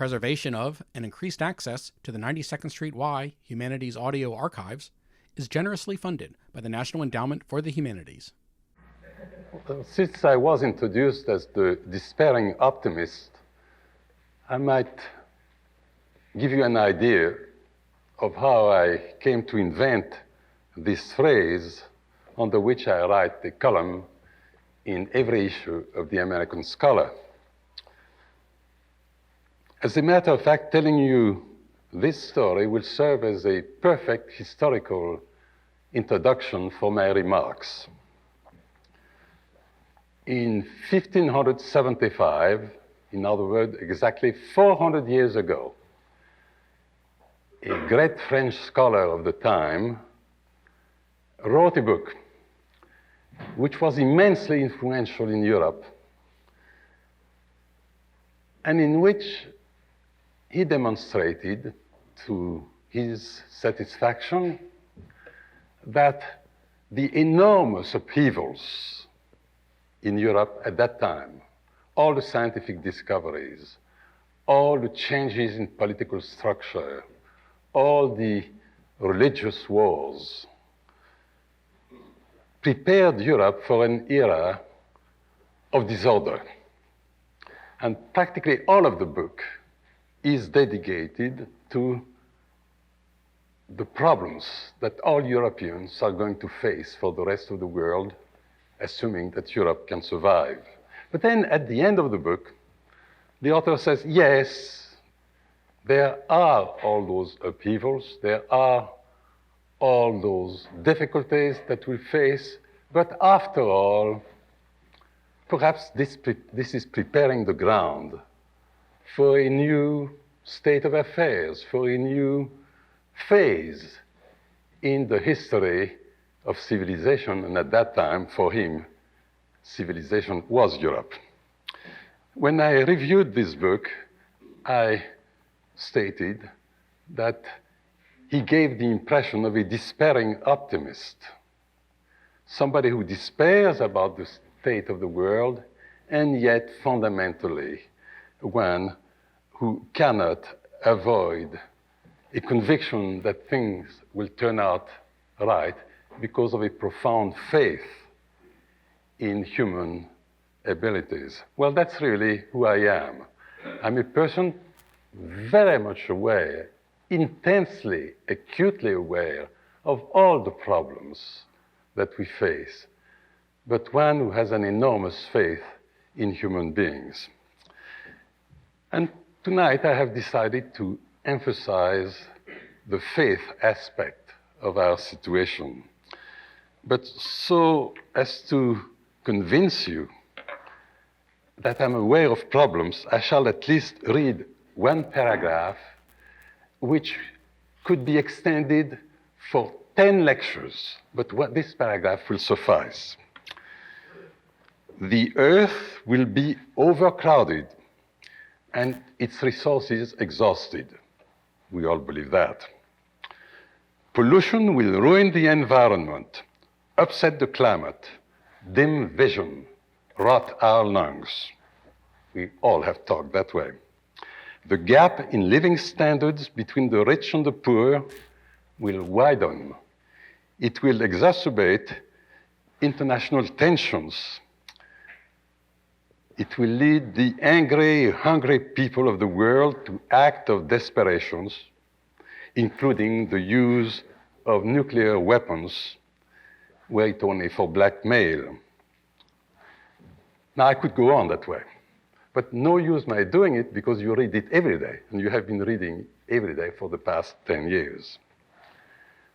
preservation of and increased access to the 92nd Street Y Humanities Audio Archives is generously funded by the National Endowment for the Humanities. Since I was introduced as the despairing optimist, I might give you an idea of how I came to invent this phrase under which I write a column in every issue of the American Scholar. As a matter of fact, telling you this story will serve as a perfect historical introduction for my remarks. In 1575, in other words, exactly 400 years ago, a great French scholar of the time wrote a book which was immensely influential in Europe, and in which he demonstrated to his satisfaction that the enormous upheavals in Europe at that time, all the scientific discoveries, all the changes in political structure, all the religious wars, prepared Europe for an era of disorder. And practically all of the book is dedicated to the problems that all Europeans are going to face for the rest of the world, assuming that Europe can survive. But then at the end of the book, the author says, yes, there are all those upheavals, there are all those difficulties that we face, but after all, perhaps this is preparing the ground for a new state of affairs, for a new phase in the history of civilization, and at that time, for him, civilization was Europe. When I reviewed this book, I stated that he gave the impression of a despairing optimist, somebody who despairs about the state of the world, and yet fundamentally one who cannot avoid a conviction that things will turn out right because of a profound faith in human abilities. Well, that's really who I am. I'm a person very much aware, intensely, acutely aware of all the problems that we face, but one who has an enormous faith in human beings. And tonight I have decided to emphasize the faith aspect of our situation, but so as to convince you that I'm aware of problems, I shall at least read one paragraph which could be extended for 10 lectures, but this paragraph will suffice. The earth will be overcrowded and its resources exhausted. We all believe that. Pollution will ruin the environment, upset the climate, dim vision, rot our lungs. We all have talked that way. The gap in living standards between the rich and the poor will widen. It will exacerbate international tensions. It will lead the angry, hungry people of the world to acts of desperation, including the use of nuclear weapons, were it only for blackmail. Now, I could go on that way, but no use my doing it because you read it every day, and you have been reading every day for the past 10 years.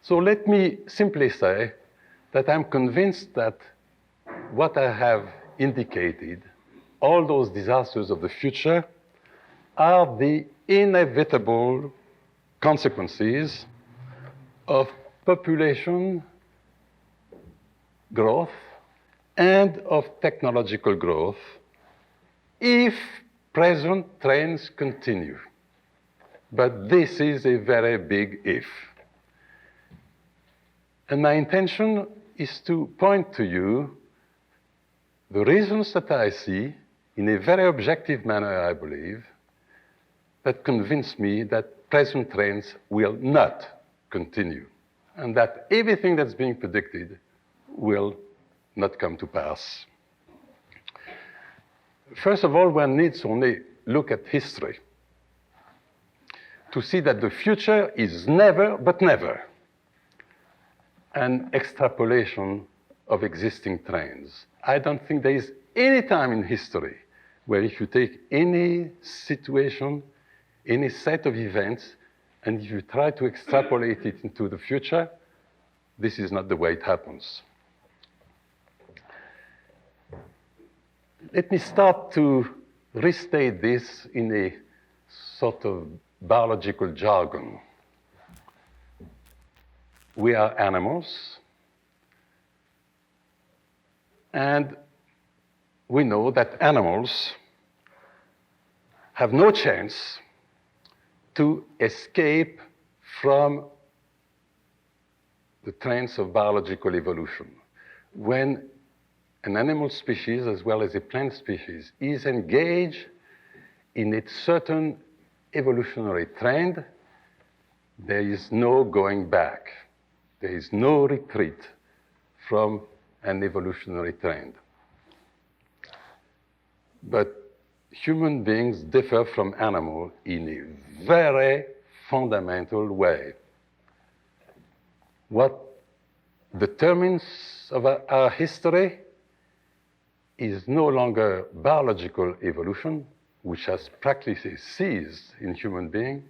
So let me simply say that I'm convinced that what I have indicated, all those disasters of the future, are the inevitable consequences of population growth and of technological growth if present trends continue. But this is a very big if. And my intention is to point to you the reasons that I see, in a very objective manner, I believe, that convince me that present trends will not continue, and that everything that's being predicted will not come to pass. First of all, one needs only look at history to see that the future is never, but never, an extrapolation of existing trends. I don't think there is any time in history where if you take any situation, any set of events, and if you try to extrapolate it into the future, this is not the way it happens. Let me start to restate this in a sort of biological jargon. We are animals, and we know that animals have no chance to escape from the trends of biological evolution. When an animal species, as well as a plant species, is engaged in a certain evolutionary trend, there is no going back. There is no retreat from an evolutionary trend. But human beings differ from animals in a very fundamental way. What determines our history is no longer biological evolution, which has practically ceased in human beings.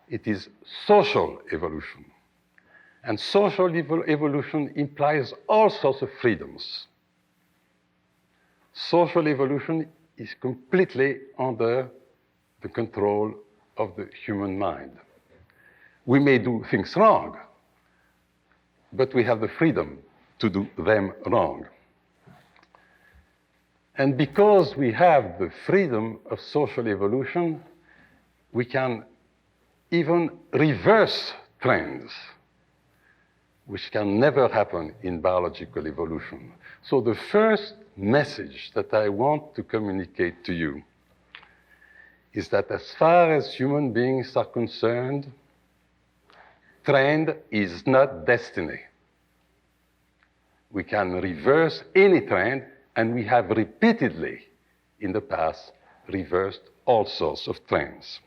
It is social evolution. And social evolution implies all sorts of freedoms. Social evolution is completely under the control of the human mind. We may do things wrong, but we have the freedom to do them wrong. And because we have the freedom of social evolution, we can even reverse trends, which can never happen in biological evolution. So the first message that I want to communicate to you is that as far as human beings are concerned, trend is not destiny. We can reverse any trend, and we have repeatedly in the past reversed all sorts of trends.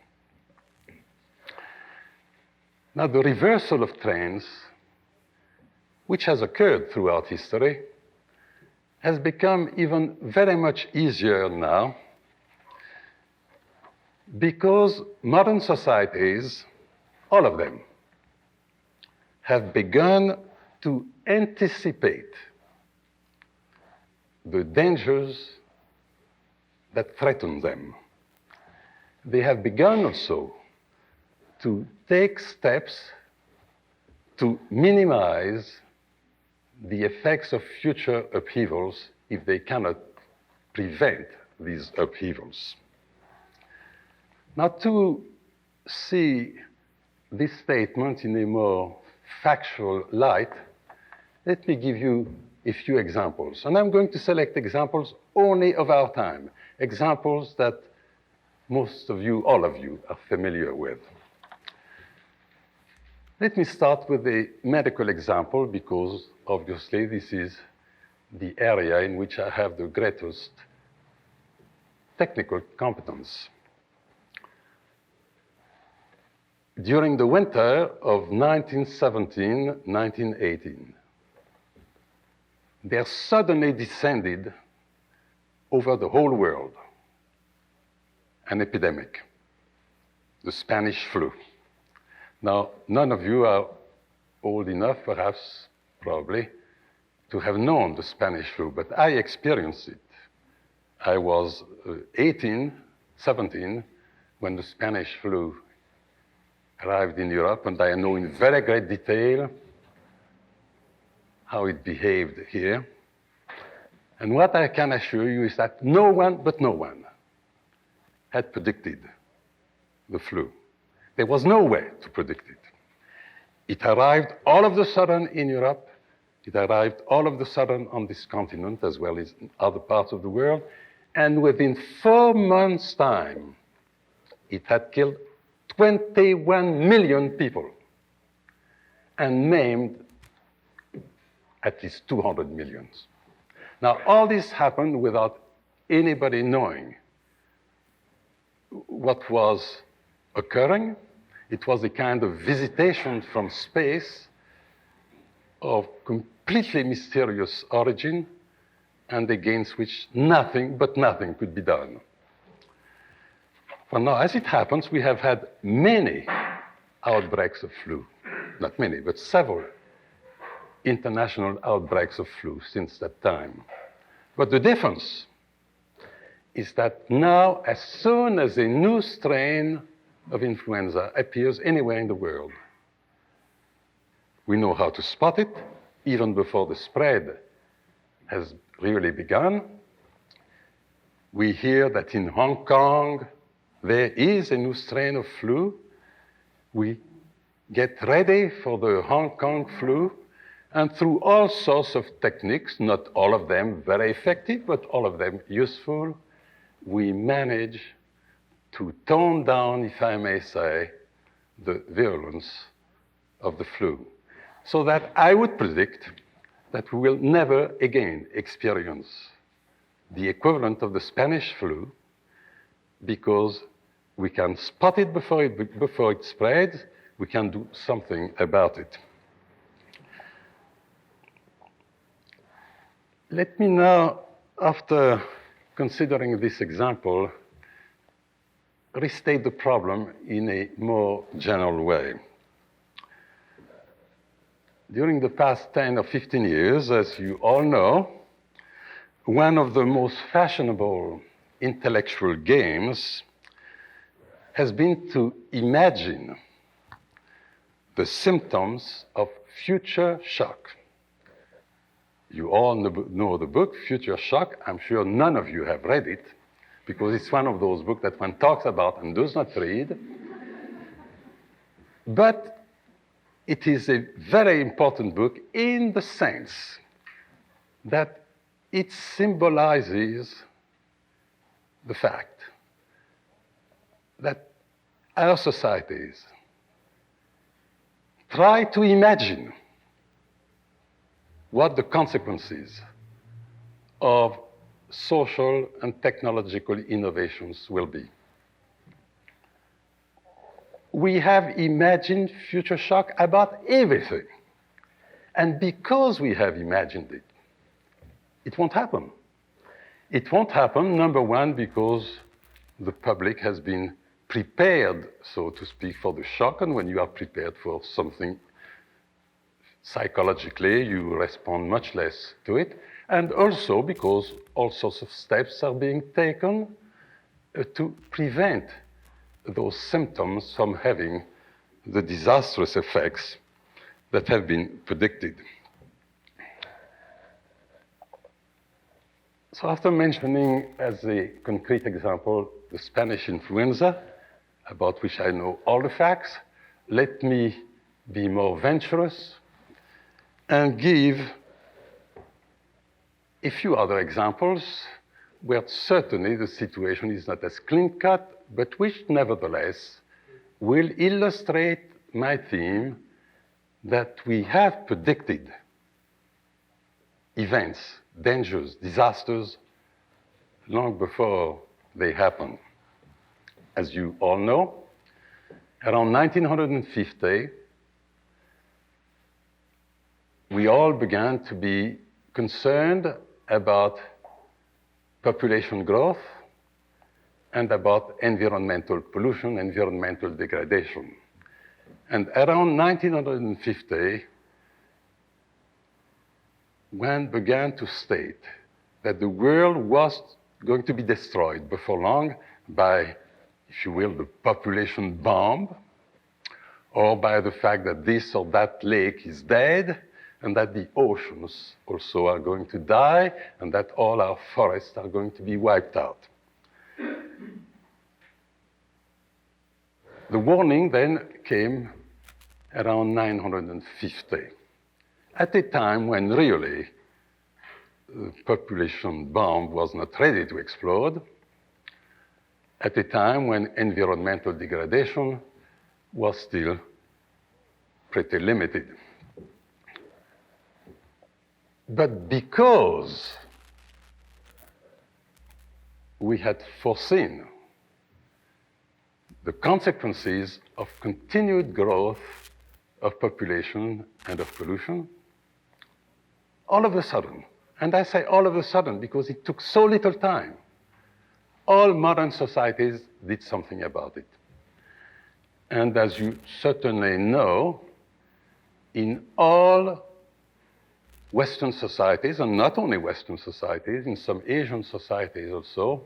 Now, the reversal of trends, which has occurred throughout history, has become even very much easier now because modern societies, all of them, have begun to anticipate the dangers that threaten them. They have begun also to take steps to minimize the effects of future upheavals if they cannot prevent these upheavals. Now, to see this statement in a more factual light, let me give you a few examples. And I'm going to select examples only of our time, examples that most of you, all of you, are familiar with. Let me start with a medical example because obviously this is the area in which I have the greatest technical competence. During the winter of 1917-1918, there suddenly descended over the whole world an epidemic, the Spanish flu. Now, none of you are old enough, perhaps, probably, to have known the Spanish flu, but I experienced it. I was 17, when the Spanish flu arrived in Europe, and I know in very great detail how it behaved here. And what I can assure you is that no one had predicted the flu. There was no way to predict it. It arrived all of a sudden in Europe. It arrived all of a sudden on this continent, as well as in other parts of the world. And within 4 months' time, it had killed 21 million people and maimed at least 200 million. Now, all this happened without anybody knowing what was occurring. It was a kind of visitation from space of completely mysterious origin and against which nothing but nothing could be done. Well, now, as it happens, we have had many outbreaks of flu. Not many, but several international outbreaks of flu since that time. But the difference is that now, as soon as a new strain of influenza appears anywhere in the world, we know how to spot it even before the spread has really begun. We hear that in Hong Kong there is a new strain of flu. We get ready for the Hong Kong flu, and through all sorts of techniques, not all of them very effective, but all of them useful, we manage to tone down, if I may say, the virulence of the flu. So that I would predict that we will never again experience the equivalent of the Spanish flu, because we can spot it before it spreads, we can do something about it. Let me now, after considering this example, restate the problem in a more general way. During the past 10 or 15 years, as you all know, one of the most fashionable intellectual games has been to imagine the symptoms of future shock. You all know the book, Future Shock. I'm sure none of you have read it, because it's one of those books that one talks about and does not read. But it is a very important book in the sense that it symbolizes the fact that our societies try to imagine what the consequences of social and technological innovations will be. We have imagined future shock about everything. And because we have imagined it, it won't happen. It won't happen, number one, because the public has been prepared, so to speak, for the shock. And when you are prepared for something psychologically, you respond much less to it. And also because all sorts of steps are being taken to prevent those symptoms from having the disastrous effects that have been predicted. So after mentioning as a concrete example the Spanish influenza, about which I know all the facts, let me be more venturous and give a few other examples where certainly the situation is not as clean-cut, but which nevertheless will illustrate my theme that we have predicted events, dangers, disasters, long before they happen. As you all know, around 1950, we all began to be concerned about population growth and about environmental pollution, environmental degradation. And around 1950, one began to state that the world was going to be destroyed before long by, if you will, the population bomb, or by the fact that this or that lake is dead, and that the oceans also are going to die, and that all our forests are going to be wiped out. The warning then came around 950, at a time when really the population bomb was not ready to explode, at a time when environmental degradation was still pretty limited. But because we had foreseen the consequences of continued growth of population and of pollution, all of a sudden, and I say all of a sudden because it took so little time, all modern societies did something about it. And as you certainly know, in all Western societies, and not only Western societies, in some Asian societies also,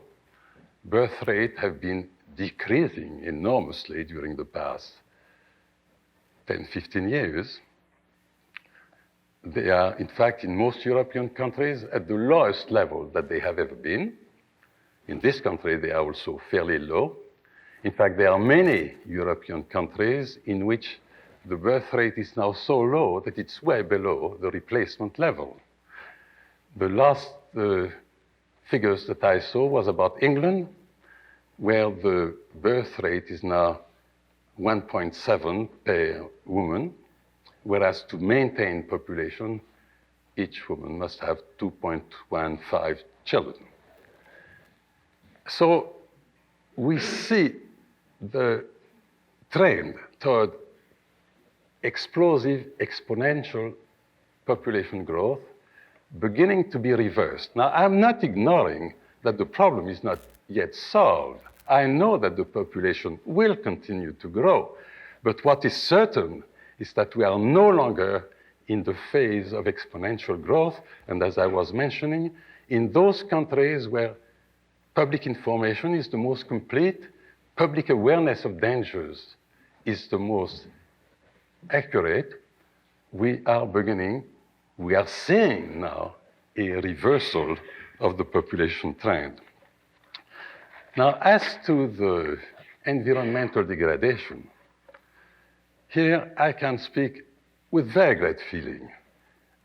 birth rates have been decreasing enormously during the past 10, 15 years. They are, in fact, in most European countries, at the lowest level that they have ever been. In this country, they are also fairly low. In fact, there are many European countries in which the birth rate is now so low that it's way below the replacement level. The last figures that I saw was about England, where the birth rate is now 1.7 per woman, whereas to maintain population, each woman must have 2.15 children. So we see the trend toward explosive, exponential population growth beginning to be reversed. Now, I'm not ignoring that the problem is not yet solved. I know that the population will continue to grow, but what is certain is that we are no longer in the phase of exponential growth, and as I was mentioning, in those countries where public information is the most complete, public awareness of dangers is the most accurate, we are seeing now a reversal of the population trend. Now, as to the environmental degradation, here I can speak with very great feeling,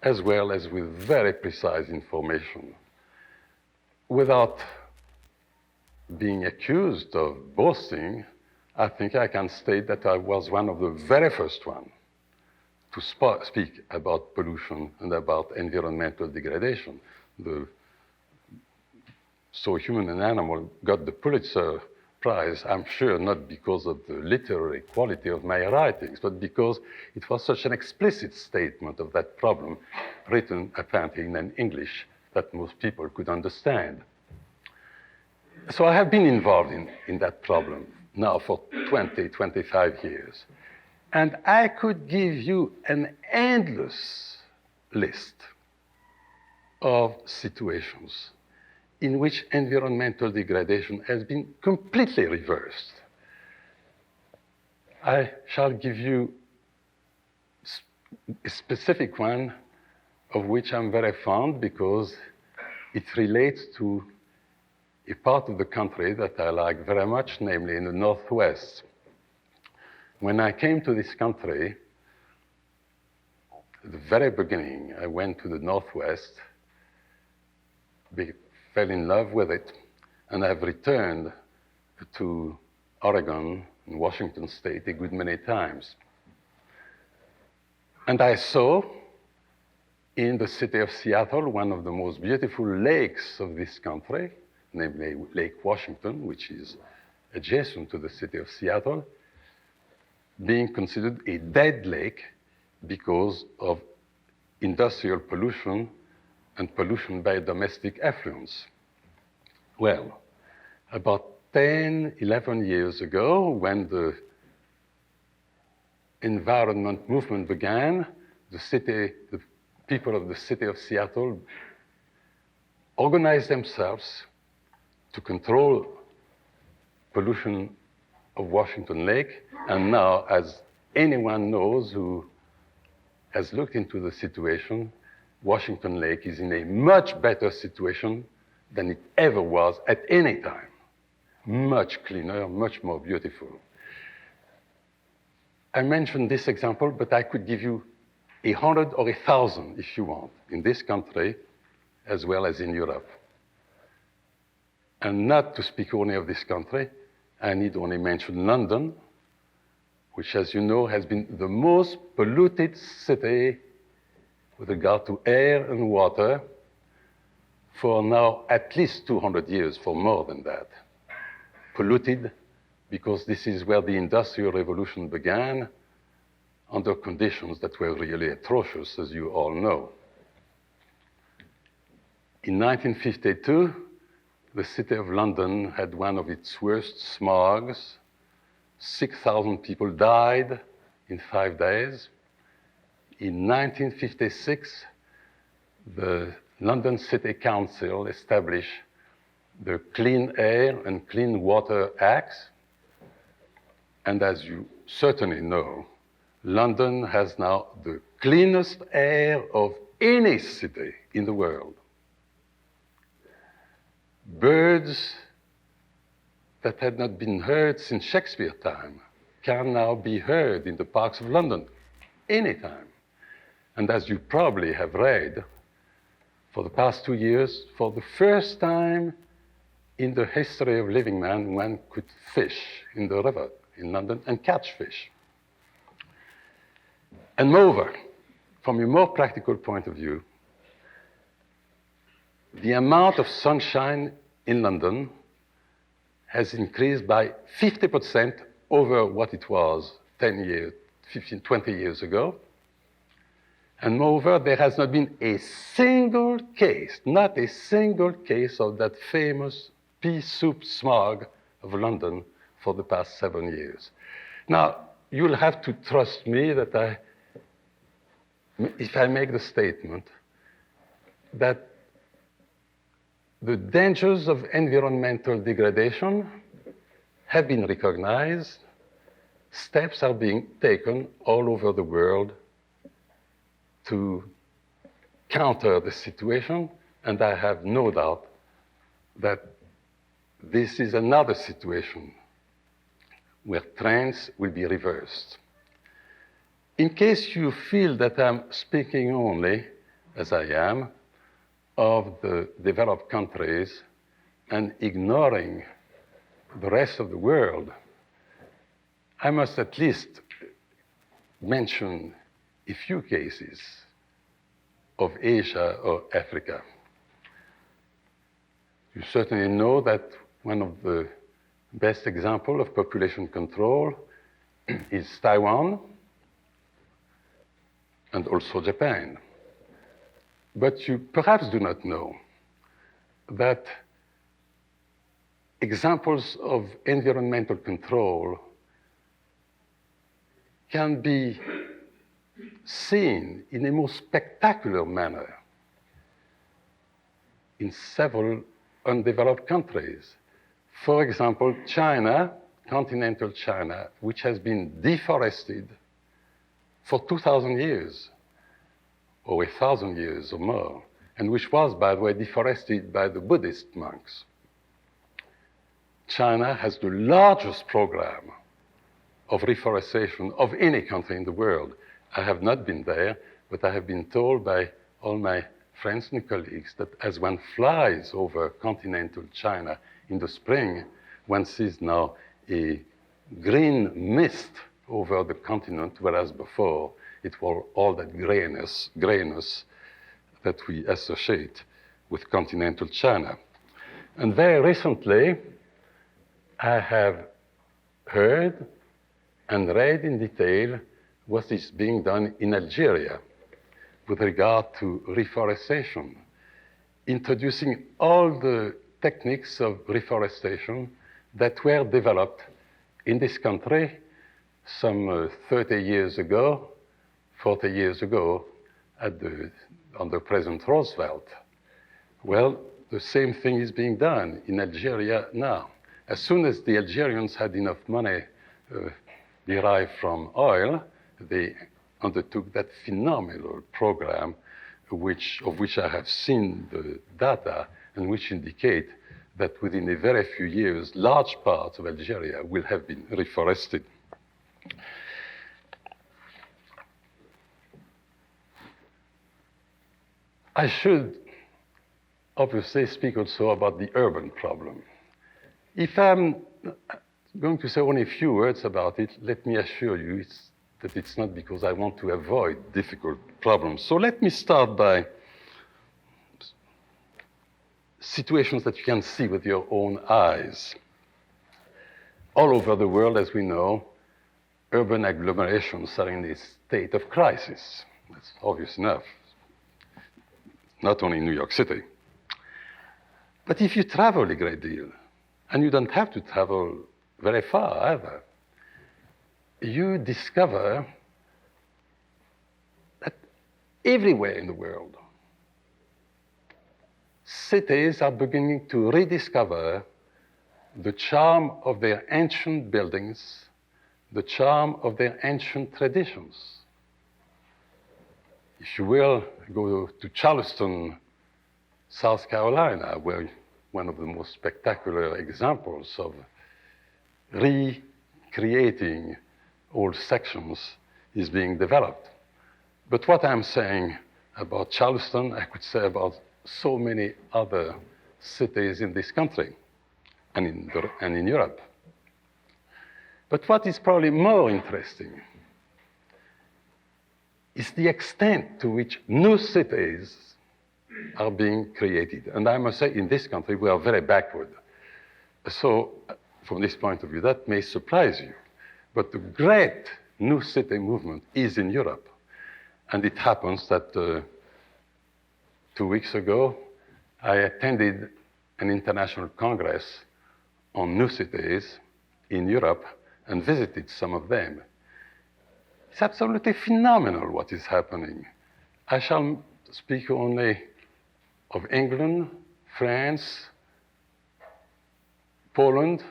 as well as with very precise information, without being accused of boasting. I think I can state that I was one of the very first ones to speak about pollution and about environmental degradation. So Human and Animal got the Pulitzer Prize, I'm sure not because of the literary quality of my writings, but because it was such an explicit statement of that problem, written apparently in an English that most people could understand. So I have been involved in that problem now for 20, 25 years. And I could give you an endless list of situations in which environmental degradation has been completely reversed. I shall give you a specific one of which I'm very fond because it relates to a part of the country that I like very much, namely in the Northwest. When I came to this country, at the very beginning, I went to the Northwest, fell in love with it, and I've returned to Oregon and Washington State a good many times. And I saw in the city of Seattle one of the most beautiful lakes of this country, namely Lake Washington, which is adjacent to the city of Seattle, being considered a dead lake because of industrial pollution and pollution by domestic effluents. Well, about 10, 11 years ago, when the environment movement began, the people of the city of Seattle organized themselves to control pollution of Washington Lake. And now, as anyone knows who has looked into the situation, Washington Lake is in a much better situation than it ever was at any time. Much cleaner, much more beautiful. I mentioned this example, but I could give you 100 or 1,000 if you want, in this country as well as in Europe. And not to speak only of this country, I need only mention London, which, as you know, has been the most polluted city with regard to air and water for now at least 200 years, for more than that. Polluted because this is where the Industrial Revolution began, under conditions that were really atrocious, as you all know. In 1952, the city of London had one of its worst smogs. 6,000 people died in 5 days. In 1956, the London City Council established the Clean Air and Clean Water Acts. And as you certainly know, London has now the cleanest air of any city in the world. Birds that had not been heard since Shakespeare time can now be heard in the parks of London anytime. And as you probably have read, for the past 2 years, for the first time in the history of living man, one could fish in the river in London and catch fish. And moreover, from a more practical point of view, the amount of sunshine in London has increased by 50% over what it was 10 years, 15, 20 years ago. And moreover, there has not been a single case, not a single case of that famous pea soup smog of London for the past 7 years. Now, you'll have to trust me that if I make the statement that the dangers of environmental degradation have been recognized, steps are being taken all over the world to counter the situation, and I have no doubt that this is another situation where trends will be reversed. In case you feel that I'm speaking only, as I am, of the developed countries and ignoring the rest of the world, I must at least mention a few cases of Asia or Africa. You certainly know that one of the best examples of population control is Taiwan and also Japan. But you perhaps do not know that examples of environmental control can be seen in a most spectacular manner in several undeveloped countries. For example, China, continental China, which has been deforested for 2,000 years, or 1,000 years or more, and which was, by the way, deforested by the Buddhist monks. China has the largest program of reforestation of any country in the world. I have not been there, but I have been told by all my friends and colleagues that as one flies over continental China in the spring, one sees now a green mist over the continent, whereas before it was all that grayness that we associate with continental China. And very recently, I have heard and read in detail what is being done in Algeria with regard to reforestation, introducing all the techniques of reforestation that were developed in this country some 30 years ago, 40 years ago, under President Roosevelt. Well, the same thing is being done in Algeria now. As soon as the Algerians had enough money derived from oil, they undertook that phenomenal program, of which I have seen the data, and which indicate that within a very few years, large parts of Algeria will have been reforested. I should obviously speak also about the urban problem. If I'm going to say only a few words about it. Let me assure you that it's not because I want to avoid difficult problems. So let me start by situations that you can see with your own eyes. All over the world, as we know, urban agglomerations are in a state of crisis. That's obvious enough, not only in New York City. But if you travel a great deal, and you don't have to travel very far either, you discover that everywhere in the world, cities are beginning to rediscover the charm of their ancient buildings, the charm of their ancient traditions. If you will, go to Charleston, South Carolina, where one of the most spectacular examples of recreating old sections is being developed. But what I'm saying about Charleston, I could say about so many other cities in this country and in Europe. But what is probably more interesting is the extent to which new cities are being created. And I must say, in this country, we are very backward. So, from this point of view, that may surprise you. But the great new city movement is in Europe. And it happens that 2 weeks ago, I attended an international congress on new cities in Europe and visited some of them. It's absolutely phenomenal what is happening. I shall speak only of England, France, Poland,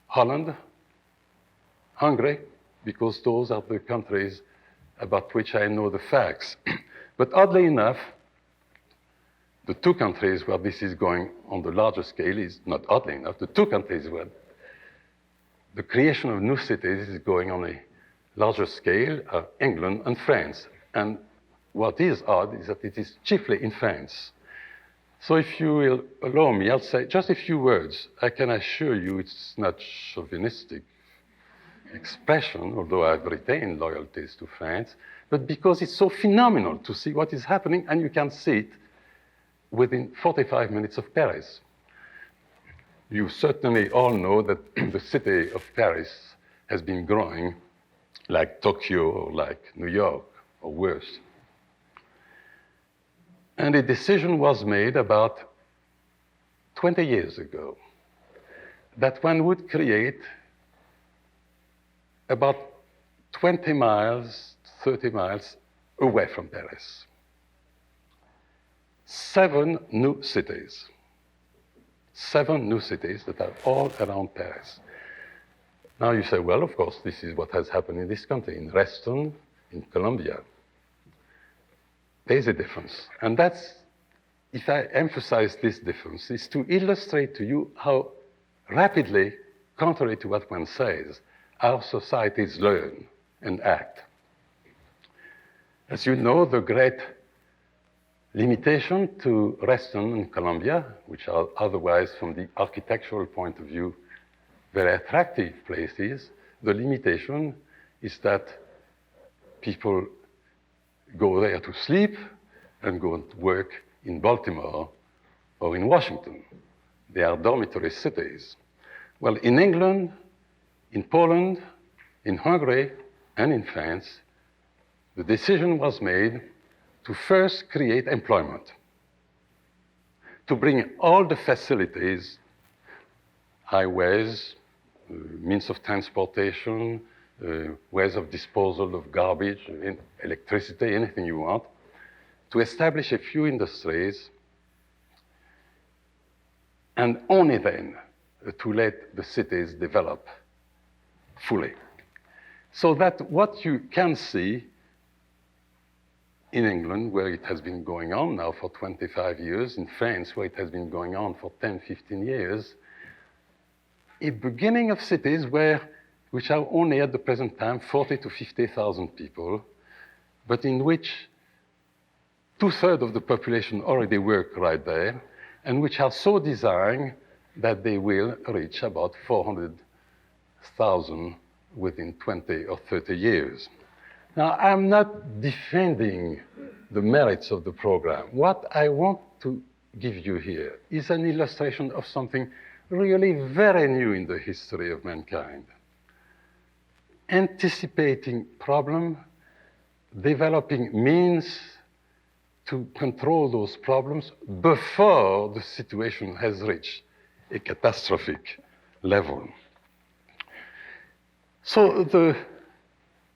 Holland, Hungary, because those are the countries about which I know the facts. But oddly enough, the two countries where this is going on the larger scale is, not oddly enough, the two countries where the creation of new cities is going on a larger scale are England and France. And what is odd is that it is chiefly in France. So if you will allow me, I'll say just a few words. I can assure you it's not chauvinistic expression, although I've retained loyalties to France, but because it's so phenomenal to see what is happening, and you can see it within 45 minutes of Paris. You certainly all know that the city of Paris has been growing like Tokyo or like New York or worse. And a decision was made about 20 years ago that one would create about 20 miles, 30 miles away from Paris. 7 new cities. 7 new cities that are all around Paris. Now you say, well, of course, this is what has happened in this country, in Reston, in Colombia. There's a difference. And that's, if I emphasize this difference, is to illustrate to you how rapidly, contrary to what one says, our societies learn and act. As you know, the great limitation to Reston and Colombia, which are otherwise, from the architectural point of view, very attractive places, the limitation is that people go there to sleep and go to work in Baltimore or in Washington. They are dormitory cities. Well, in England, in Poland, in Hungary, and in France, the decision was made to first create employment, to bring all the facilities, highways, means of transportation, ways of disposal of garbage, electricity, anything you want, to establish a few industries, and only then to let the cities develop fully. So that what you can see in England, where it has been going on now for 25 years, in France, where it has been going on for 10, 15 years, a beginning of cities which are only at the present time 40 to 50,000 people, but in which 2/3 of the population already work right there, and which are so designed that they will reach about 400,000 within 20 or 30 years. Now, I'm not defending the merits of the program. What I want to give you here is an illustration of something really very new in the history of mankind. Anticipating problem, developing means to control those problems before the situation has reached a catastrophic level. So the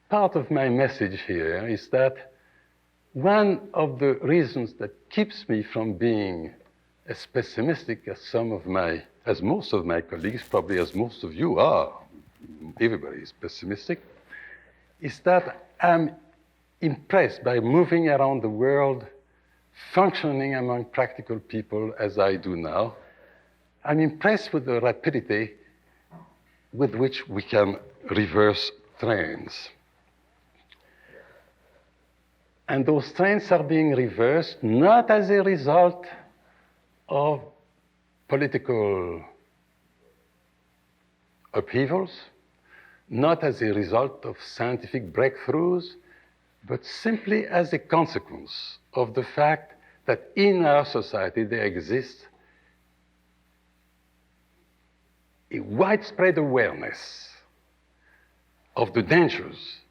part of my message here is that one of the reasons that keeps me from being as pessimistic as most of my colleagues, probably as most of you are, everybody is pessimistic, is that I'm impressed by moving around the world, functioning among practical people as I do now. I'm impressed with the rapidity with which we can reverse trends. And those trends are being reversed not as a result of political upheavals, not as a result of scientific breakthroughs, but simply as a consequence of the fact that in our society there exists a widespread awareness of the dangers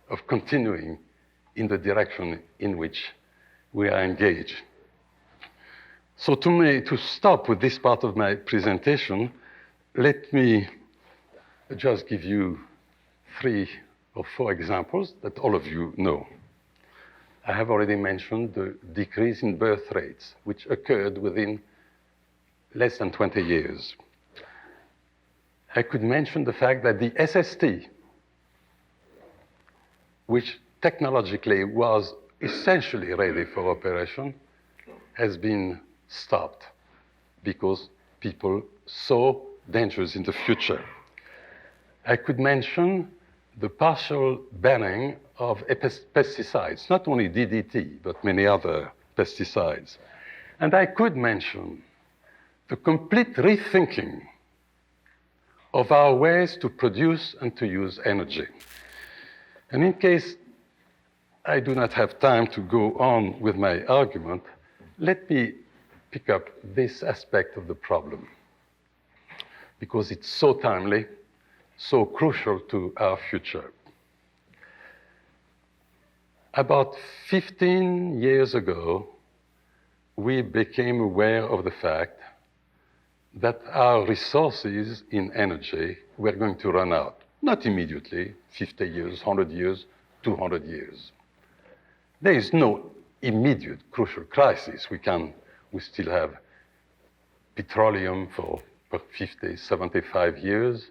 of continuing in the direction in which we are engaged. So to stop with this part of my presentation, let me just give you 3 or 4 examples that all of you know. I have already mentioned the decrease in birth rates, which occurred within less than 20 years. I could mention the fact that the SST, which technologically was essentially ready for operation, has been stopped because people saw dangers in the future. I could mention the partial banning of pesticides, not only DDT, but many other pesticides. And I could mention the complete rethinking of our ways to produce and to use energy. And in case I do not have time to go on with my argument, let me pick up this aspect of the problem, because it's so timely, so crucial to our future. About 15 years ago, we became aware of the fact that our resources in energy were going to run out. Not immediately, 50 years, 100 years, 200 years. There is no immediate crucial crisis. We still have petroleum for 50, 75 years,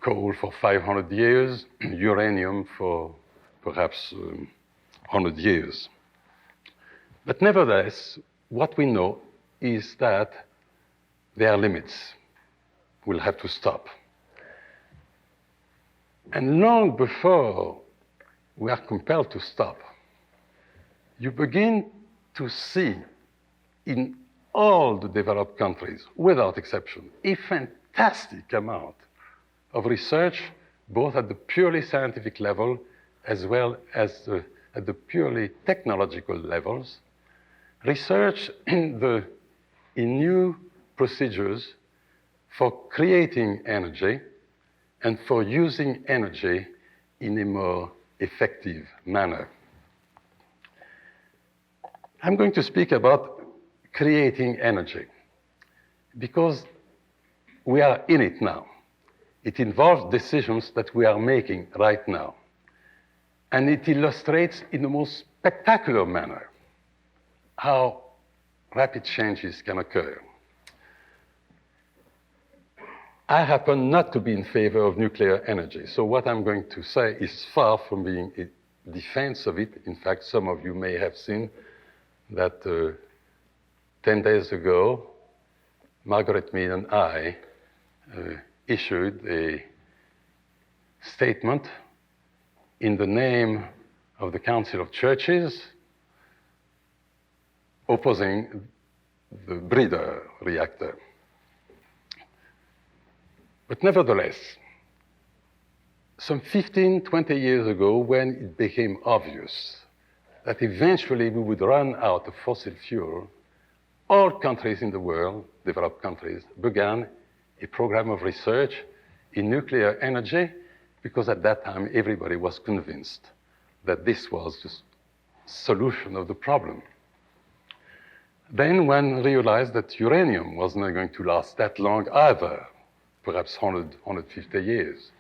coal for 500 years, uranium for perhaps 100 years. But nevertheless, what we know is that there are limits. We'll have to stop. And long before we are compelled to stop, you begin to see in all the developed countries, without exception, a fantastic amount of research, both at the purely scientific level as well as at the purely technological levels, research in new procedures for creating energy and for using energy in a more effective manner. I'm going to speak about creating energy because we are in it now. It involves decisions that we are making right now. And it illustrates in the most spectacular manner how rapid changes can occur. I happen not to be in favor of nuclear energy, so what I'm going to say is far from being a defense of it. In fact, some of you may have seen that 10 days ago, Margaret Mead and I issued a statement in the name of the Council of Churches opposing the breeder reactor. But nevertheless, some 15, 20 years ago, when it became obvious that eventually we would run out of fossil fuel, all countries in the world, developed countries, began a program of research in nuclear energy, because at that time everybody was convinced that this was the solution of the problem. Then one realized that uranium was not going to last that long either, perhaps 100, 150 years.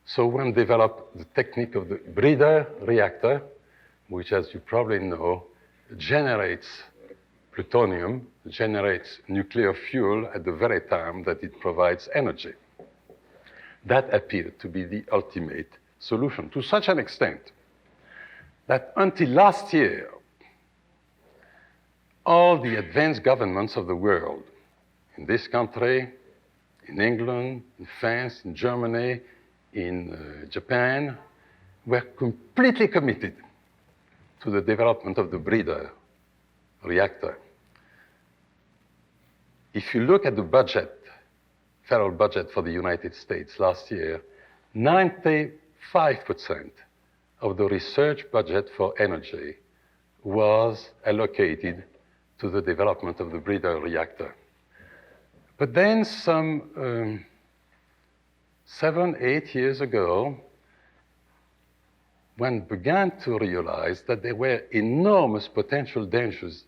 So one developed the technique of the breeder reactor, which, as you probably know, generates plutonium, generates nuclear fuel at the very time that it provides energy. That appeared to be the ultimate solution, to such an extent that until last year, all the advanced governments of the world, in this country, in England, in France, in Germany, in Japan, were completely committed to the development of the breeder reactor. If you look at the budget, federal budget for the United States last year, 95% of the research budget for energy was allocated to the development of the breeder reactor. But then some 7, 8 years ago, one began to realize that there were enormous potential dangers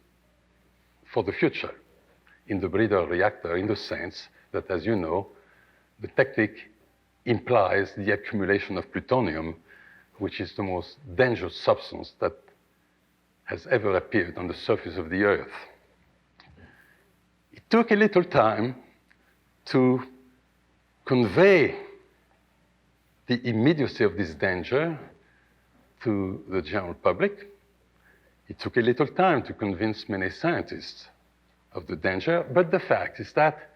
for the future in the breeder reactor, in the sense that, as you know, the technique implies the accumulation of plutonium, which is the most dangerous substance that has ever appeared on the surface of the Earth. It took a little time to convey the immediacy of this danger to the general public. It took a little time to convince many scientists of the danger, but the fact is that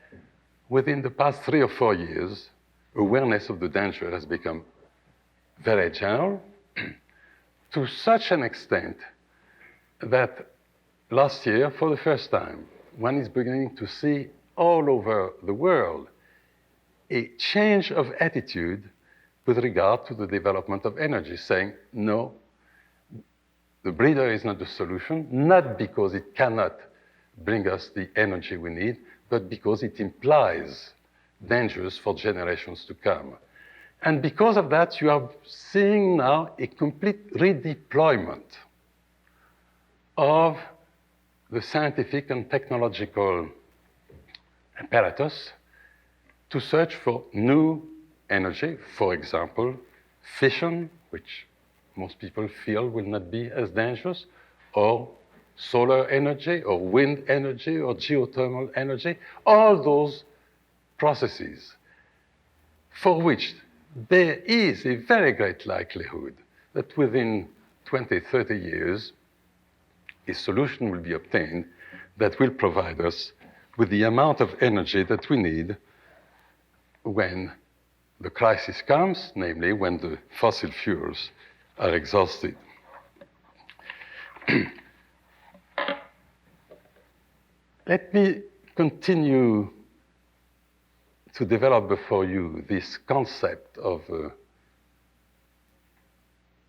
within the past 3 or 4 years, awareness of the danger has become very general, to such an extent that last year, for the first time, one is beginning to see all over the world a change of attitude with regard to the development of energy, saying, no, the breeder is not the solution, not because it cannot bring us the energy we need, but because it implies dangers for generations to come. And because of that, you are seeing now a complete redeployment of the scientific and technological apparatus to search for new energy, for example, fission, which most people feel will not be as dangerous, or solar energy, or wind energy, or geothermal energy, all those processes for which there is a very great likelihood that within 20, 30 years, a solution will be obtained that will provide us with the amount of energy that we need when the crisis comes, namely when the fossil fuels are exhausted. Let me continue to develop before you this concept of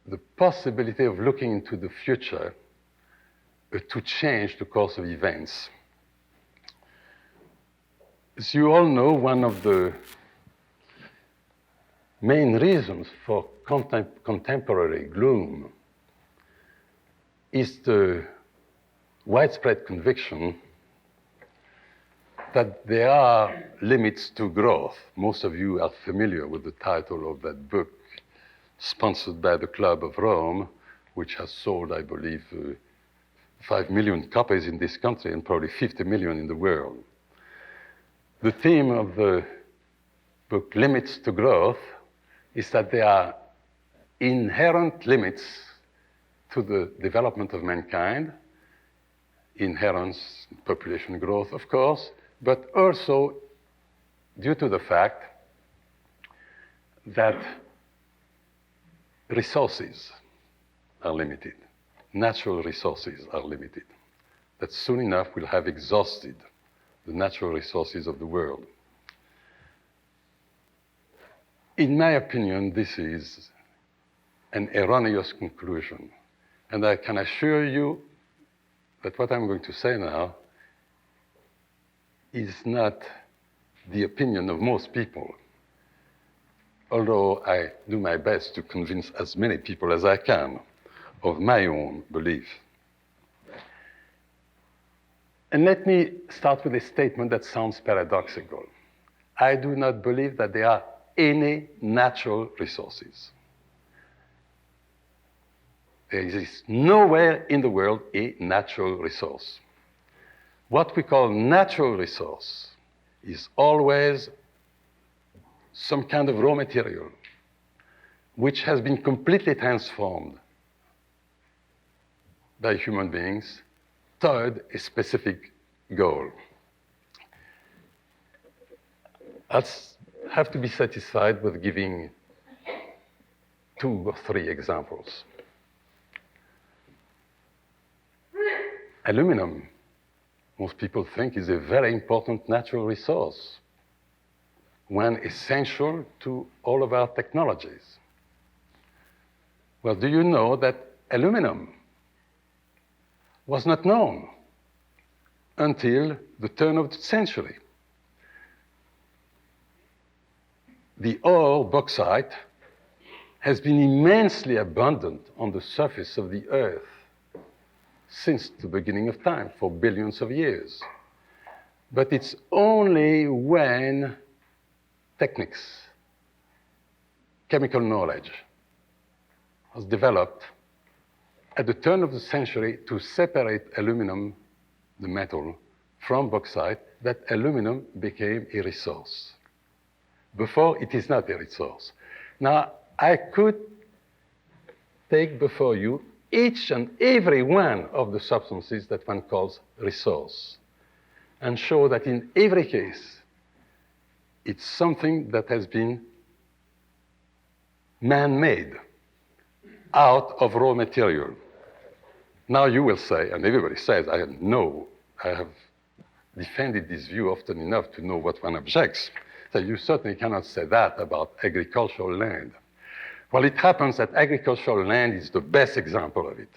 the possibility of looking into the future to change the course of events. As you all know, one of the main reasons for contemporary gloom is the widespread conviction that there are limits to growth. Most of you are familiar with the title of that book, sponsored by the Club of Rome, which has sold, I believe, 5 million copies in this country and probably 50 million in the world. The theme of the book, Limits to Growth, is that there are inherent limits to the development of mankind, inherent population growth, of course, but also due to the fact that resources are limited, natural resources are limited, that soon enough we'll have exhausted the natural resources of the world. In my opinion, this is an erroneous conclusion. And I can assure you that what I'm going to say now is not the opinion of most people, although I do my best to convince as many people as I can of my own belief. And let me start with a statement that sounds paradoxical. I do not believe that there are any natural resources. There exists nowhere in the world a natural resource. What we call natural resource is always some kind of raw material which has been completely transformed by human beings toward a specific goal. I'll have to be satisfied with giving 2 or 3 examples. Aluminum, most people think, is a very important natural resource, one essential to all of our technologies. Well, do you know that aluminum was not known until the turn of the century? The ore, bauxite, has been immensely abundant on the surface of the earth since the beginning of time, for billions of years. But it's only when techniques, chemical knowledge, was developed at the turn of the century to separate aluminum, the metal, from bauxite, that aluminum became a resource. Before, it is not a resource. Now, I could take before you each and every one of the substances that one calls resource, and show that in every case, it's something that has been man-made out of raw material. Now you will say, and everybody says, I know, I have defended this view often enough to know what one objects. So you certainly cannot say that about agricultural land. Well, it happens that agricultural land is the best example of it.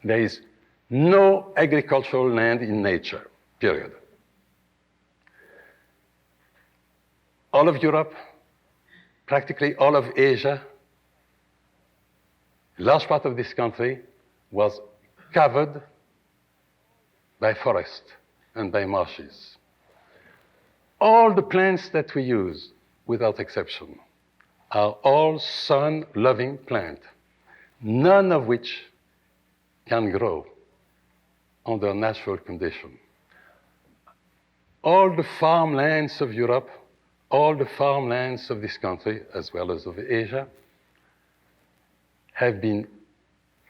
There is no agricultural land in nature, period. All of Europe, practically all of Asia, a large part of this country was covered by forest and by marshes. All the plants that we use, without exception, are all sun-loving plants, none of which can grow under natural conditions. All the farmlands of Europe, all the farmlands of this country, as well as of Asia, have been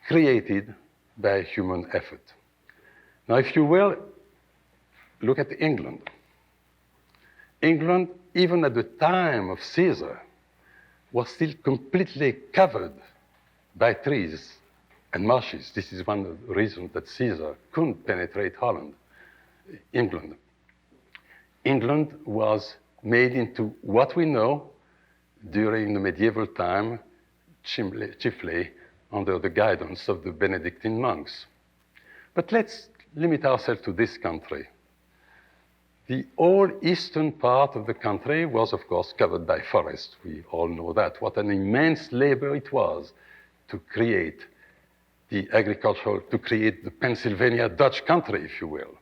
created by human effort. Now, if you will, look at England. England, even at the time of Caesar, was still completely covered by trees and marshes. This is one of the reasons that Caesar couldn't penetrate England. England was made into what we know during the medieval time, chiefly under the guidance of the Benedictine monks. But let's limit ourselves to this country. The whole eastern part of the country was, of course, covered by forest. We all know that. What an immense labor it was to create the Pennsylvania Dutch country, if you will,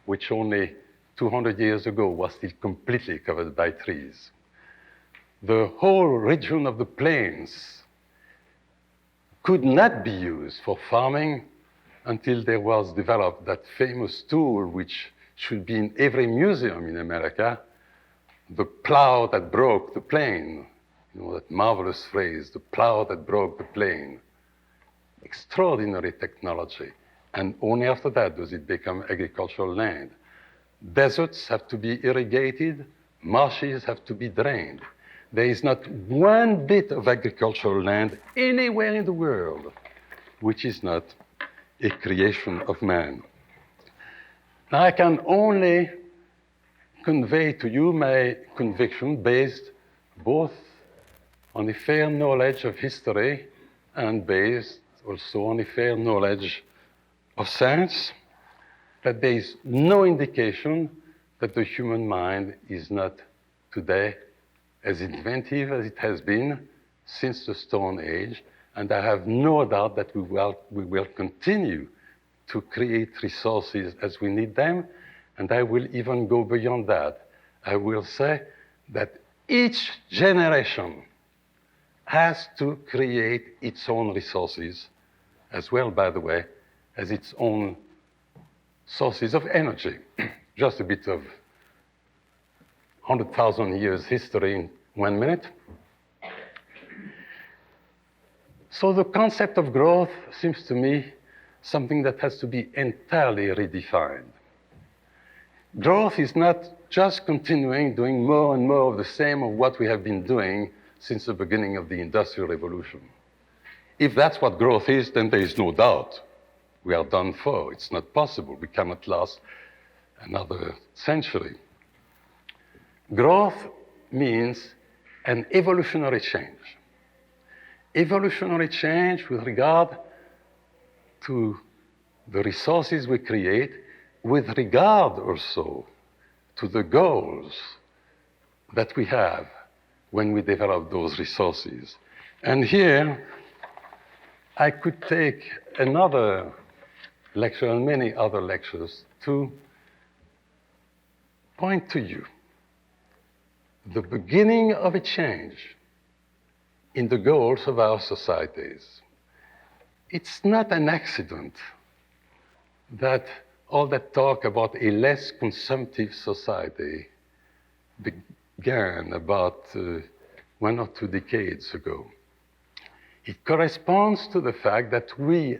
which only 200 years ago was still completely covered by trees. The whole region of the plains could not be used for farming until there was developed that famous tool which should be in every museum in America, the plow that broke the plain. You know, that marvelous phrase, the plow that broke the plain. Extraordinary technology. And only after that does it become agricultural land. Deserts have to be irrigated, marshes have to be drained. There is not one bit of agricultural land anywhere in the world which is not a creation of man. Now, I can only convey to you my conviction based both on a fair knowledge of history and based also on a fair knowledge of science, that there is no indication that the human mind is not today as inventive as it has been since the Stone Age, and I have no doubt that we will continue to create resources as we need them, and I will even go beyond that. I will say that each generation has to create its own resources, as well, by the way, as its own sources of energy. Just a bit of 100,000 years history in 1 minute. So the concept of growth seems to me something that has to be entirely redefined. Growth is not just continuing doing more and more of the same of what we have been doing since the beginning of the Industrial Revolution. If that's what growth is, then there is no doubt we are done for. It's not possible. We cannot last another century. Growth means an evolutionary change. Evolutionary change with regard to the resources we create, with regard also to the goals that we have when we develop those resources. And here, I could take another lecture and many other lectures to point to you the beginning of a change in the goals of our societies. It's not an accident that all that talk about a less consumptive society began about 1 or 2 decades ago. It corresponds to the fact that we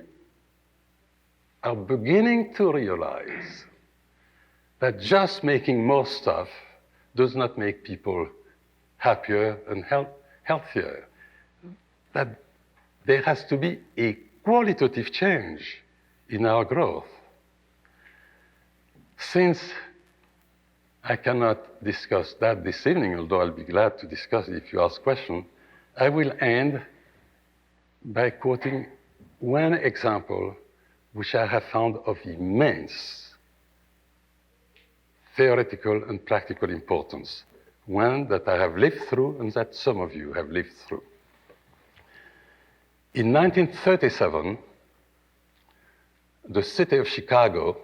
are beginning to realize that just making more stuff does not make people happier and healthier. That there has to be a qualitative change in our growth. Since I cannot discuss that this evening, although I'll be glad to discuss it if you ask questions, I will end by quoting one example which I have found of immense theoretical and practical importance, one that I have lived through and that some of you have lived through. In 1937, the city of Chicago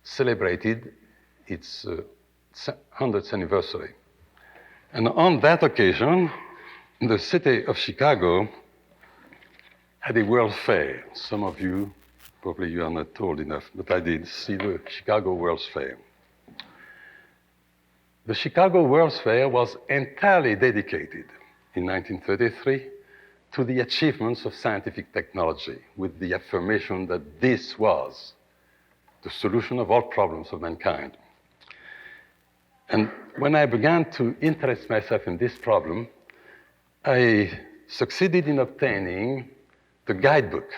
celebrated its 100th anniversary. And on that occasion, the city of Chicago had a World Fair. Some of you, probably you are not old enough, but I did see the Chicago World's Fair. The Chicago World's Fair was entirely dedicated in 1933 to the achievements of scientific technology, with the affirmation that this was the solution of all problems of mankind. And when I began to interest myself in this problem, I succeeded in obtaining the guidebook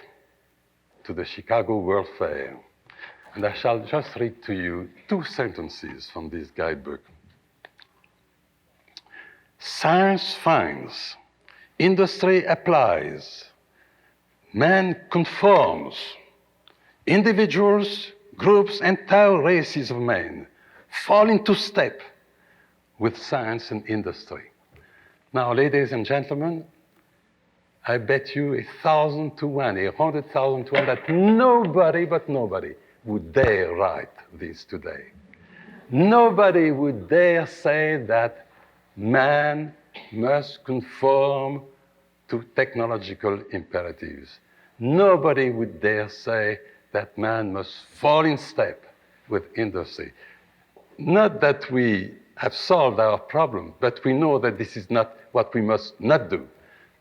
to the Chicago World Fair. And I shall just read to you 2 sentences from this guidebook. Science finds, industry applies, man conforms, individuals, groups, entire races of men fall into step with science and industry. Now, ladies and gentlemen, I bet you 1,000 to 1, 100,000 to 1 that nobody but nobody would dare write this today. Nobody would dare say that man must conform to technological imperatives. Nobody would dare say that man must fall in step with industry. Not that we have solved our problem, but we know that this is not what we must not do.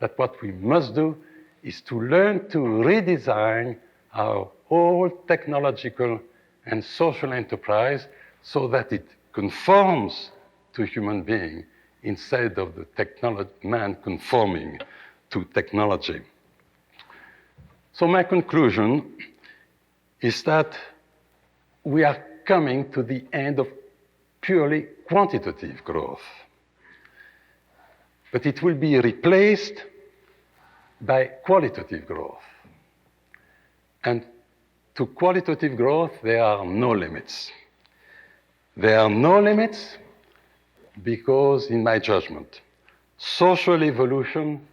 That what we must do is to learn to redesign our whole technological and social enterprise so that it conforms to human being instead of the man conforming to technology. So my conclusion is that we are coming to the end of purely quantitative growth. but it will be replaced by qualitative growth. And to qualitative growth, there are no limits. There are no limits because, in my judgment, social evolution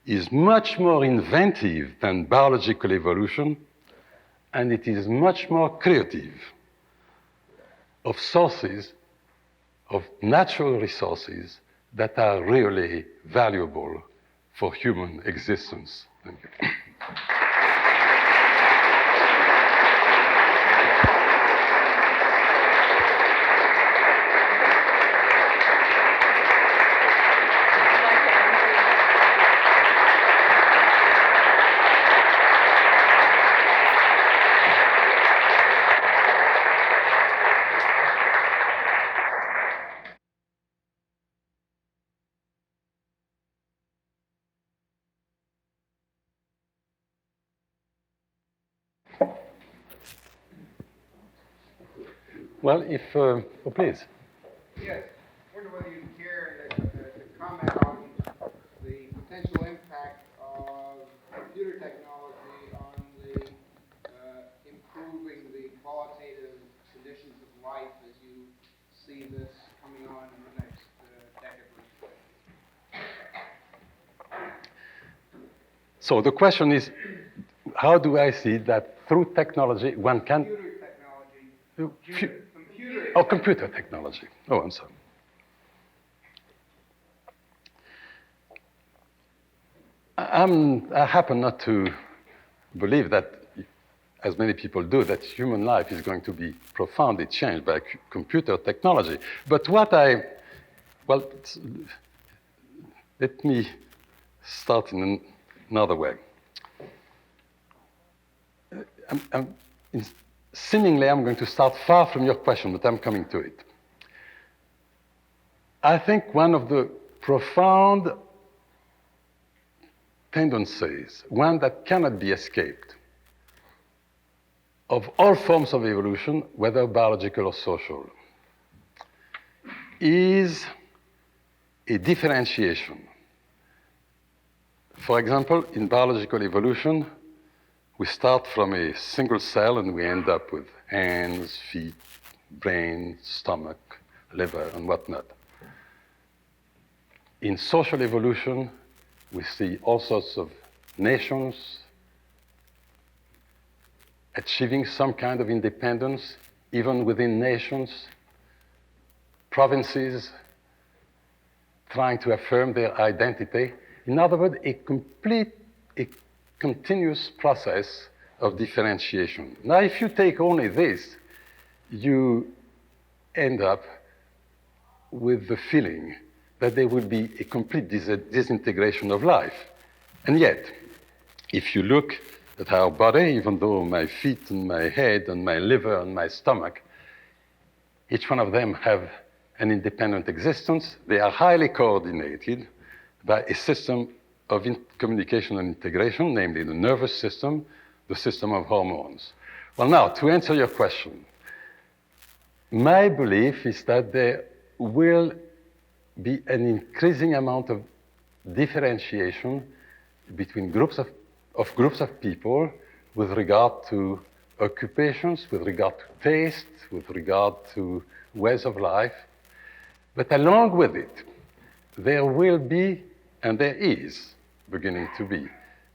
is much more inventive than biological evolution, and it is much more creative of sources, of natural resources that are really valuable for human existence. Thank you. Well, oh, please. Yes. I wonder whether you'd care to comment on the potential impact of computer technology on the improving the qualitative conditions of life as you see this coming on in the next decade or so. So the question is, how do I see that through technology one can... Computer technology. Oh, computer technology. Oh, I'm sorry. I happen not to believe that, as many people do, that human life is going to be profoundly changed by computer technology. But well, let me start in another way. Seemingly, I'm going to start far from your question, but I'm coming to it. I think one of the profound tendencies, one that cannot be escaped, of all forms of evolution, whether biological or social, is a differentiation. For example, in biological evolution, we start from a single cell and we end up with hands, feet, brain, stomach, liver, and whatnot. In social evolution, we see all sorts of nations achieving some kind of independence, even within nations, provinces trying to affirm their identity. In other words, a continuous process of differentiation. Now, if you take only this, you end up with the feeling that there will be a complete disintegration of life. And yet, if you look at our body, even though my feet and my head and my liver and my stomach, each one of them have an independent existence, they are highly coordinated by a system of communication and integration, namely the nervous system, the system of hormones. Well, now, to answer your question, my belief is that there will be an increasing amount of differentiation between groups of people with regard to occupations, with regard to taste, with regard to ways of life. But along with it, there will be, and there is beginning to be,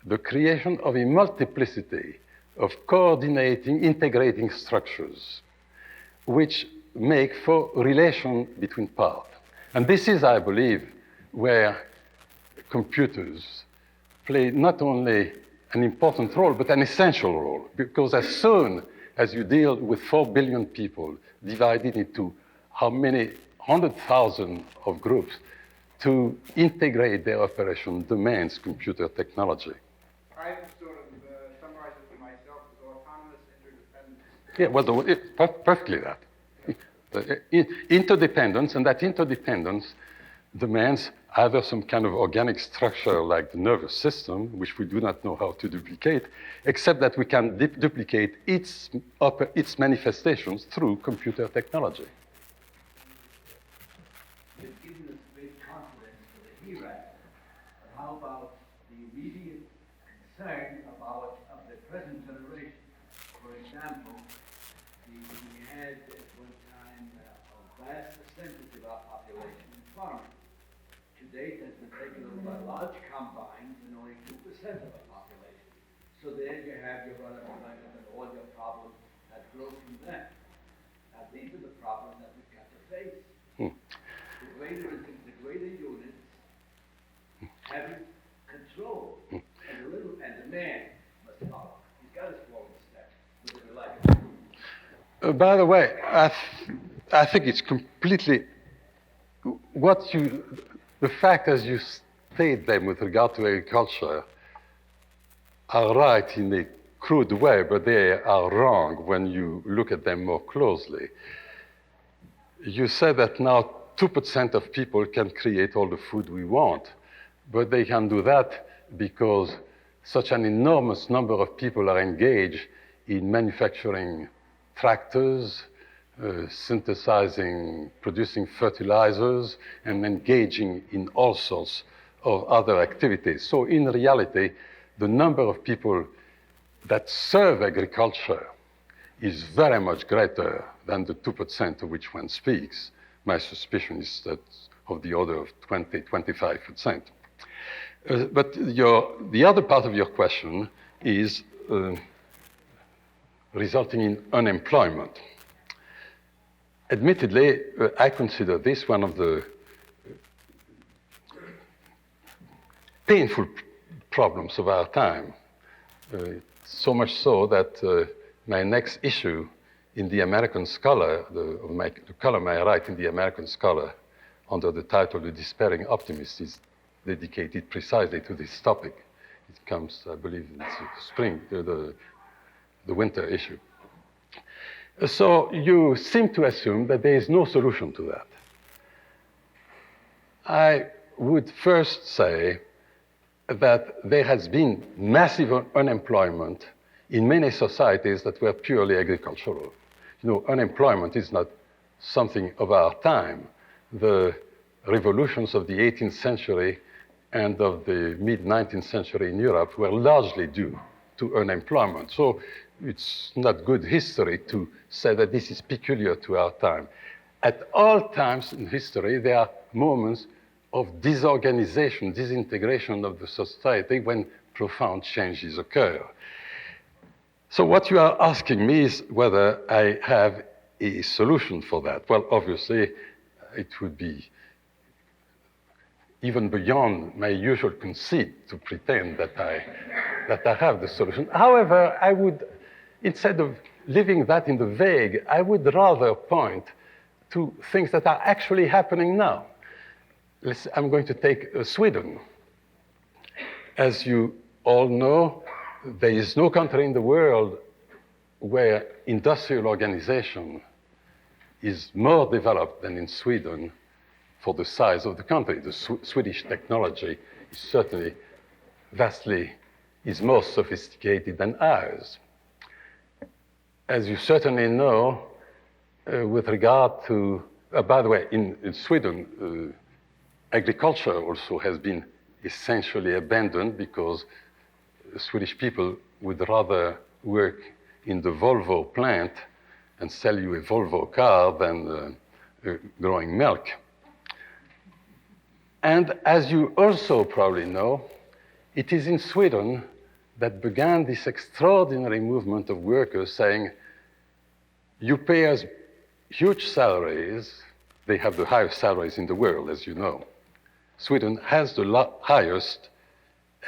the creation of a multiplicity of coordinating, integrating structures which make for relation between parts. And this is, I believe, where computers play not only an important role, but an essential role. Because as soon as you deal with 4 billion people divided into how many 100,000 of groups, to integrate their operation demands computer technology. I sort of summarize it for myself as autonomous interdependence. Yeah, well, perfectly that. Interdependence, and that interdependence demands either some kind of organic structure like the nervous system, which we do not know how to duplicate, except that we can duplicate its manifestations through computer technology. It's given us great confidence for the hereafter. But how about the immediate concern of the present generation? For example, we had at one time a vast percentage of our population in farming. To date, has been taken over by large combines and only 2% of our population. So there you have your unemployment and all your problems that grow from that. Now these are the problems that we've got to face. The greater units having control, and the man must follow. He's got his fall in step with the life. By the way, I think it's completely the fact as you state them with regard to agriculture are right in a crude way, but they are wrong when you look at them more closely. You said that now 2% of people can create all the food we want, but they can do that because such an enormous number of people are engaged in manufacturing tractors, synthesizing, producing fertilizers, and engaging in all sorts of other activities. So in reality, the number of people that serve agriculture is very much greater than the 2% of which one speaks. My suspicion is that of the order of 20, 25%. But the other part of your question is resulting in unemployment. Admittedly, I consider this one of the painful problems of our time. So much so that my next issue in the American Scholar, the column I write in the American Scholar under the title The Despairing Optimist is dedicated precisely to this topic. It comes, I believe, in the spring, the winter issue. So you seem to assume that there is no solution to that. I would first say that there has been massive unemployment in many societies that were purely agricultural. You know, unemployment is not something of our time. The revolutions of the 18th century and of the mid-19th century in Europe were largely due to unemployment. So it's not good history to say that this is peculiar to our time. At all times in history, there are moments of disorganization, disintegration of the society when profound changes occur. So what you are asking me is whether I have a solution for that. Well, obviously, it would be even beyond my usual conceit to pretend that I have the solution. However, I would, instead of leaving that in the vague, I would rather point to things that are actually happening now. I'm going to take Sweden. As you all know, there is no country in the world where industrial organization is more developed than in Sweden for the size of the country. The Swedish technology is certainly is more sophisticated than ours. As you certainly know, with regard to, by the way, in Sweden, agriculture also has been essentially abandoned because Swedish people would rather work in the Volvo plant and sell you a Volvo car than growing milk. And as you also probably know, it is in Sweden that began this extraordinary movement of workers saying, you pay us huge salaries. They have the highest salaries in the world, as you know. Sweden has the highest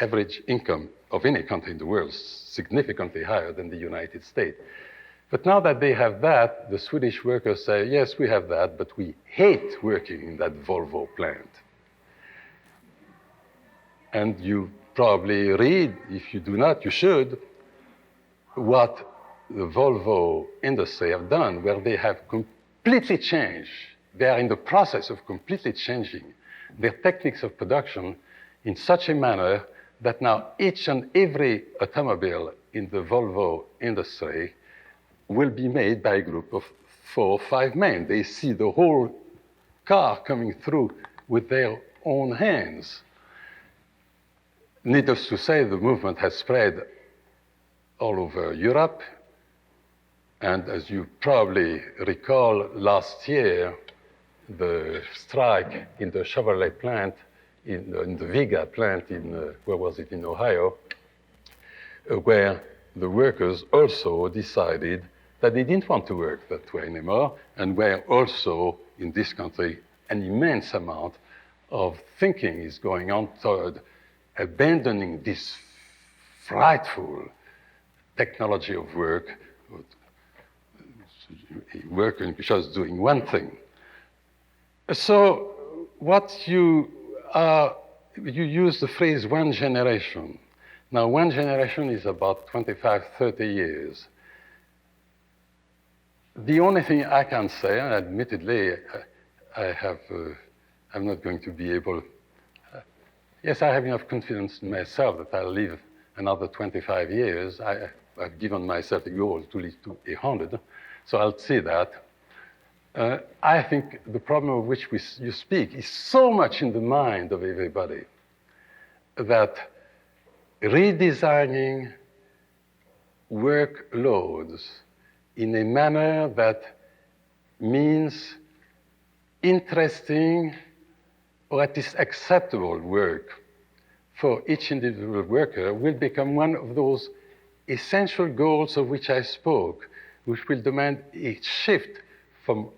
average income of any country in the world, significantly higher than the United States. But now that they have that, the Swedish workers say, yes, we have that, but we hate working in that Volvo plant. And you probably read, if you do not, you should, what the Volvo industry have done, where they have completely changed. They are in the process of completely changing their techniques of production in such a manner that now each and every automobile in the Volvo industry will be made by a group of 4 or 5 men. They see the whole car coming through with their own hands. Needless to say, the movement has spread all over Europe. And as you probably recall, last year, the strike in the Chevrolet plant, in the Viga plant where was it, in Ohio, where the workers also decided that they didn't want to work that way anymore, and where also in this country an immense amount of thinking is going on toward abandoning this frightful technology of work just doing one thing. So what you use the phrase one generation. Now, one generation is about 25, 30 years. The only thing I can say, and admittedly, I'm not going to be able, yes, I have enough confidence in myself that I'll live another 25 years. I've given myself a goal to live to 100, so I'll say that. I think the problem of which you speak is so much in the mind of everybody that redesigning workloads in a manner that means interesting or at least acceptable work for each individual worker will become one of those essential goals of which I spoke, which will demand a shift from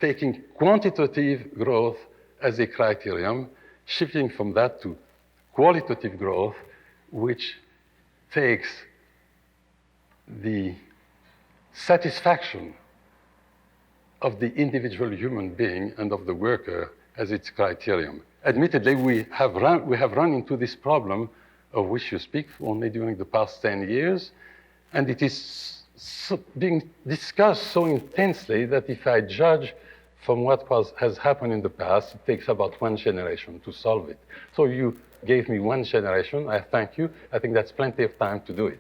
taking quantitative growth as a criterion, shifting from that to qualitative growth, which takes the satisfaction of the individual human being and of the worker as its criterion. Admittedly, we have run into this problem of which you speak only during the past 10 years, and it is being discussed so intensely that if I judge from what has happened in the past, it takes about one generation to solve it. So you gave me one generation. I thank you. I think that's plenty of time to do it.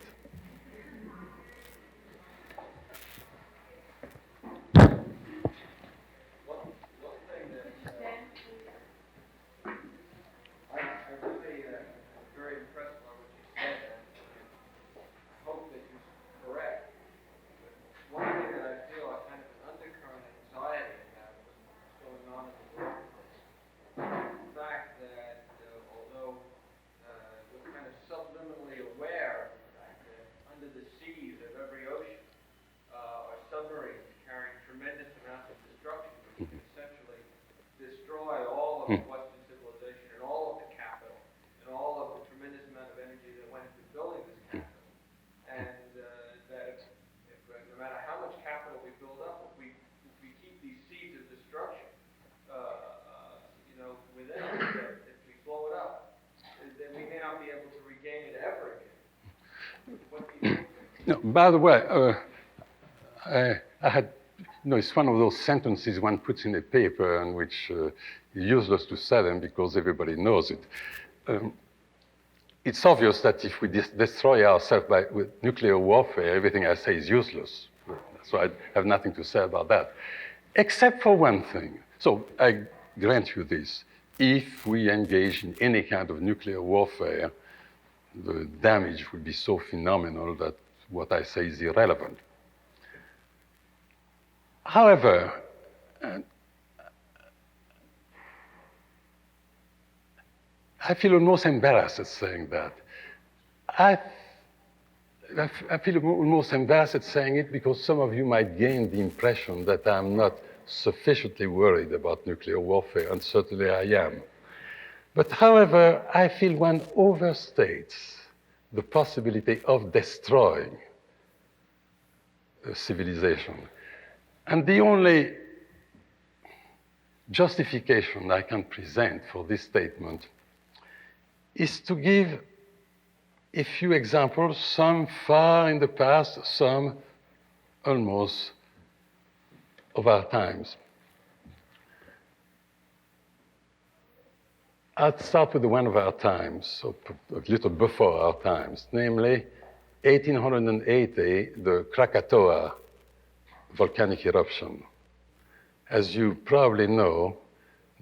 No, by the way, I had, it's one of those sentences one puts in a paper and which is useless to say them because everybody knows it. It's obvious that if we destroy ourselves with nuclear warfare, everything I say is useless. So I have nothing to say about that, except for one thing. So I grant you this. If we engage in any kind of nuclear warfare, the damage would be so phenomenal that what I say is irrelevant. However, I feel almost embarrassed at saying that. I feel almost embarrassed at saying it because some of you might gain the impression that I'm not sufficiently worried about nuclear warfare, and certainly I am. But however, I feel one overstates the possibility of destroying a civilization. And the only justification I can present for this statement is to give a few examples, some far in the past, some almost of our times. I'll start with the one of our times, so a little before our times, namely 1880, the Krakatoa volcanic eruption. As you probably know,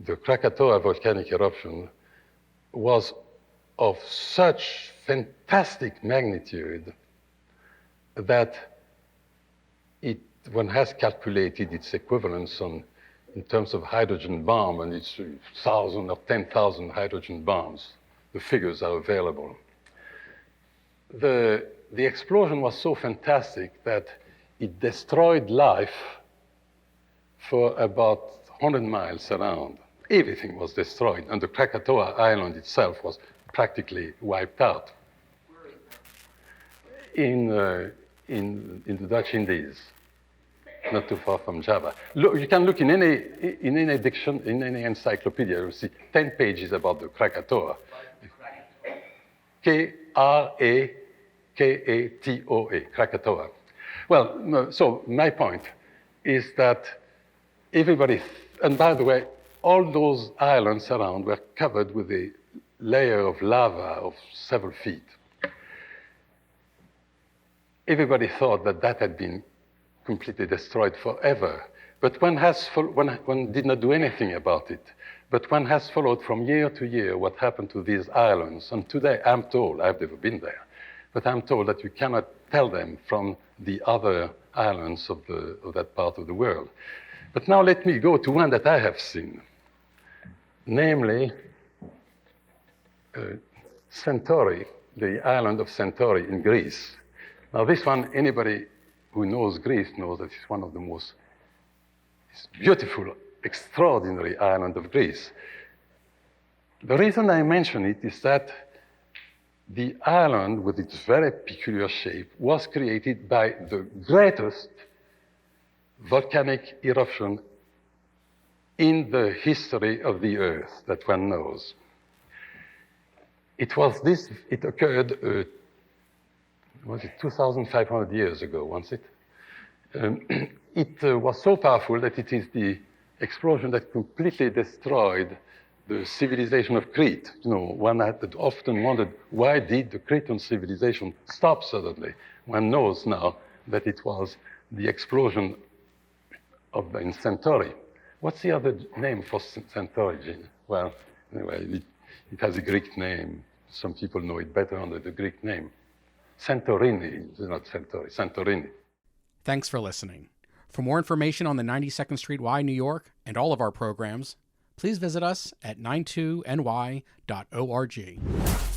the Krakatoa volcanic eruption was of such fantastic magnitude that one has calculated its equivalence in terms of hydrogen bomb, and it's 1,000 or 10,000 hydrogen bombs. The figures are available. The explosion was so fantastic that it destroyed life for about 100 miles around. Everything was destroyed, and the Krakatoa island itself was practically wiped out. In the Dutch Indies, not too far from Java. Look, you can look in any diction, in any encyclopedia, you'll see 10 pages about the Krakatoa. Krakatoa, Krakatoa. Well, no, so my point is that everybody, and by the way, all those islands around were covered with a layer of lava of several feet. Everybody thought that had been completely destroyed forever. But one did not do anything about it. But one has followed from year to year what happened to these islands. And today I'm told, I've never been there, but I'm told that you cannot tell them from the other islands of that part of the world. But now let me go to one that I have seen, namely Centauri, the island of Centauri in Greece. Now this one, anybody who knows Greece knows that it's one of the most beautiful, extraordinary island of Greece. The reason I mention it is that the island, with its very peculiar shape, was created by the greatest volcanic eruption in the history of the Earth that one knows. It occurred, was it 2,500 years ago, wasn't it? It was so powerful that it is the explosion that completely destroyed the civilization of Crete. You know, one had often wondered, why did the Cretan civilization stop suddenly? One knows now that it was the explosion in Centauri. What's the other name for Centauri, Gene? Well, anyway, it has a Greek name. Some people know it better under the Greek name. Santorini, not Centauri, Santorini. Thanks for listening. For more information on the 92nd Street Y, New York, and all of our programs, please visit us at 92ny.org.